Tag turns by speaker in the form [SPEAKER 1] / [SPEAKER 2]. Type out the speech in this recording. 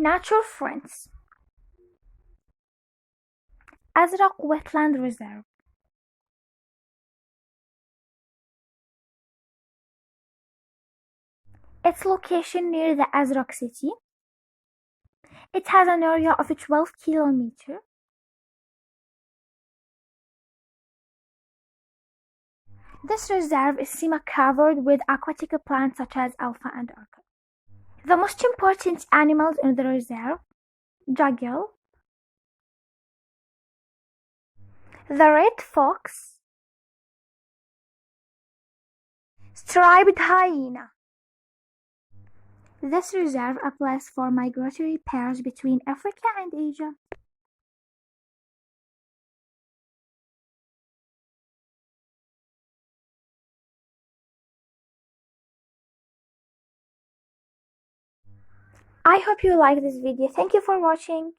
[SPEAKER 1] Natural friends. Azraq Wetland Reserve. Its location near the Azraq city. It has an area of 12 kilometers. This reserve is semi-covered with aquatic plants such as alpha and orchid. The most important animals in the reserve: jackal, the red fox, striped hyena. This reserve applies for migratory pairs between Africa and Asia. I hope you like this video. Thank you for watching.